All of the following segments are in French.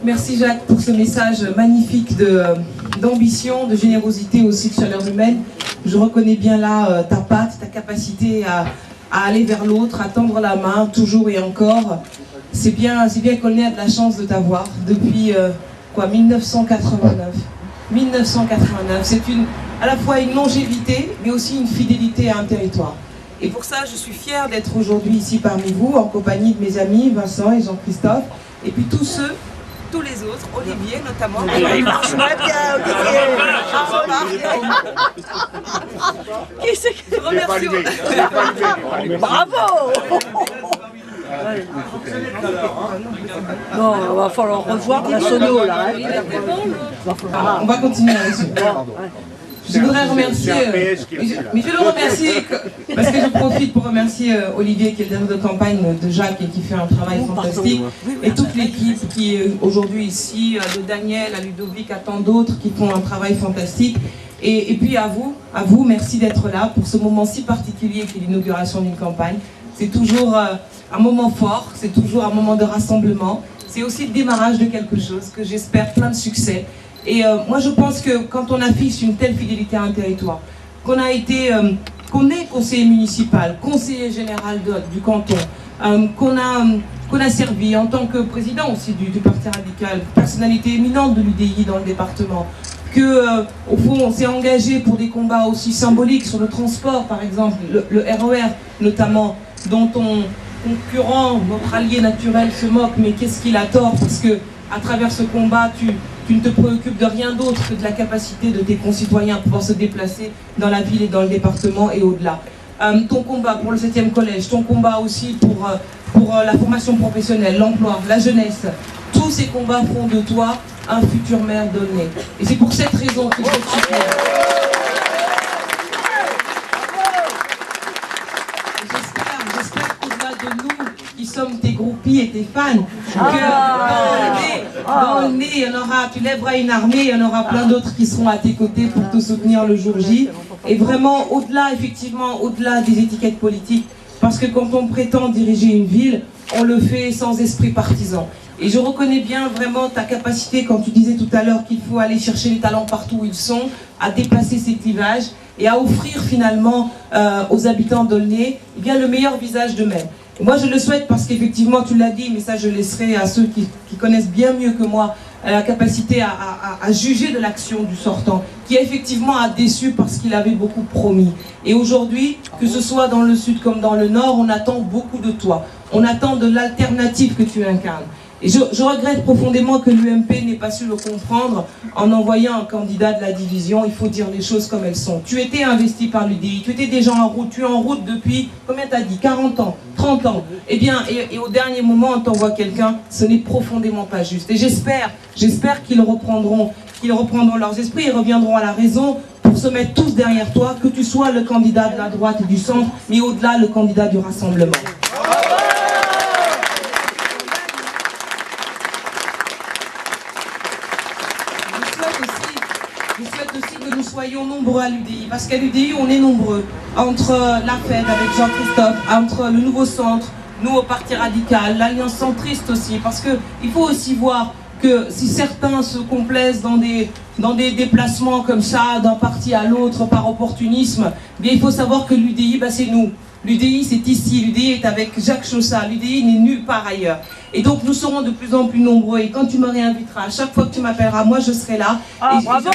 Merci Jacques pour ce message magnifique d'ambition, de générosité, aussi de chaleur humaine. Je reconnais bien là ta patte, ta capacité à aller vers l'autre, à tendre la main, toujours et encore. C'est bien qu'on ait de la chance de t'avoir depuis 1989. 1989, c'est à la fois une longévité, mais aussi une fidélité à un territoire. Et pour ça, je suis fière d'être aujourd'hui ici parmi vous, en compagnie de mes amis Vincent et Jean-Christophe, et puis tous les autres, Olivier notamment. Il marche très bien, Olivier. Je remercie. Bravo. Bon, il va falloir revoir la sono là. On va continuer là-dessus. Je voudrais remercier, mais je le remercie parce que je profite pour remercier Olivier qui est le directeur de campagne de Jacques et qui fait un travail fantastique, et toute l'équipe qui est aujourd'hui ici, de Daniel à Ludovic à tant d'autres qui font un travail fantastique. Et puis à vous, merci d'être là pour ce moment si particulier qui est l'inauguration d'une campagne. C'est toujours un moment fort, c'est toujours un moment de rassemblement, c'est aussi le démarrage de quelque chose que j'espère plein de succès. Et moi je pense que quand on affiche une telle fidélité à un territoire, qu'on est conseiller municipal, conseiller général du canton, qu'on a servi en tant que président aussi du Parti radical, personnalité éminente de l'UDI dans le département, au fond on s'est engagé pour des combats aussi symboliques sur le transport par exemple, le RER notamment, dont ton concurrent, notre allié naturel se moque, mais qu'est-ce qu'il a tort, parce que à travers ce combat, tu ne te préoccupes de rien d'autre que de la capacité de tes concitoyens à pouvoir se déplacer dans la ville et dans le département et au-delà. Ton combat pour le 7e collège, ton combat aussi pour la formation professionnelle, l'emploi, la jeunesse, tous ces combats font de toi un futur maire d'Aulnay. Et c'est pour cette raison qu'il faut te soutenir. J'espère qu'au-delà de nous, qui sommes tes groupies et tes fans, que dans le nez, il y en aura, tu lèveras une armée, il y en aura plein d'autres qui seront à tes côtés pour te soutenir le jour J. Et vraiment, effectivement, au-delà des étiquettes politiques, parce que quand on prétend diriger une ville, on le fait sans esprit partisan. Et je reconnais bien vraiment ta capacité, quand tu disais tout à l'heure qu'il faut aller chercher les talents partout où ils sont, à dépasser ces clivages et à offrir finalement aux habitants d'Aulnay le meilleur visage d'eux-mêmes. Moi je le souhaite parce qu'effectivement tu l'as dit, mais ça je laisserai à ceux qui connaissent bien mieux que moi la capacité à juger de l'action du sortant, qui effectivement a déçu parce qu'il avait beaucoup promis. Et aujourd'hui, que ce soit dans le sud comme dans le nord, on attend beaucoup de toi. On attend de l'alternative que tu incarnes. Et je regrette profondément que l'UMP n'ait pas su le comprendre en envoyant un candidat de la division. Il faut dire les choses comme elles sont. Tu étais investi par l'UDI, tu étais déjà en route, tu es en route depuis, combien t'as dit, 40 ans, 30 ans. Eh bien, et au dernier moment, on t'envoie quelqu'un, ce n'est profondément pas juste. Et j'espère qu'ils reprendront leurs esprits et reviendront à la raison pour se mettre tous derrière toi, que tu sois le candidat de la droite et du centre, mais au-delà, le candidat du rassemblement. Je souhaite aussi que nous soyons nombreux à l'UDI, parce qu'à l'UDI, on est nombreux. Entre la FED avec Jean-Christophe, entre le nouveau centre, nous au Parti radical, l'Alliance centriste aussi, parce qu'il faut aussi voir que si certains se complaisent dans des déplacements comme ça, d'un parti à l'autre, par opportunisme, bien il faut savoir que l'UDI, c'est nous. L'UDI, c'est ici. L'UDI est avec Jacques Chaussat. L'UDI n'est nulle part ailleurs. Et donc, nous serons de plus en plus nombreux. Et quand tu me réinviteras, à chaque fois que tu m'appelleras, moi, je serai là. Ah, et bravo! Et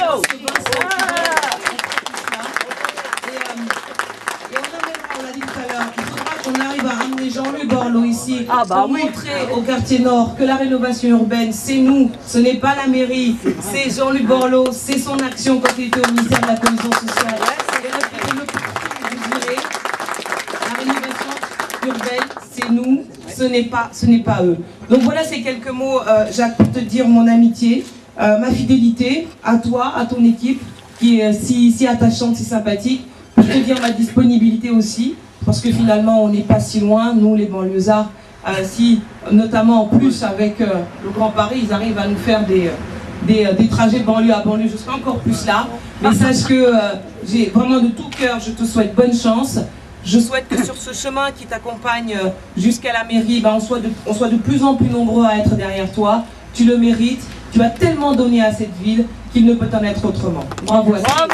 on l'a dit tout à l'heure, il faudra qu'on arrive à ramener Jean-Luc Borloo ici pour montrer au quartier Nord que la rénovation urbaine, c'est nous, ce n'est pas la mairie, c'est Jean-Luc Borloo, c'est son action quand il était au ministère de la Cohésion sociale. Urbaine, c'est nous, ce n'est pas eux. Donc voilà ces quelques mots, Jacques, pour te dire mon amitié, ma fidélité à toi, à ton équipe, qui est si attachante, si sympathique, pour te dire ma disponibilité aussi, parce que finalement on n'est pas si loin, nous les banlieusards, si, notamment en plus avec le Grand Paris, ils arrivent à nous faire des trajets banlieue à banlieue, je serai encore plus là. Mais sache que j'ai vraiment de tout cœur, je te souhaite bonne chance. Je souhaite que sur ce chemin qui t'accompagne jusqu'à la mairie, on soit de plus en plus nombreux à être derrière toi. Tu le mérites, tu as tellement donné à cette ville qu'il ne peut en être autrement. Bravo à toi.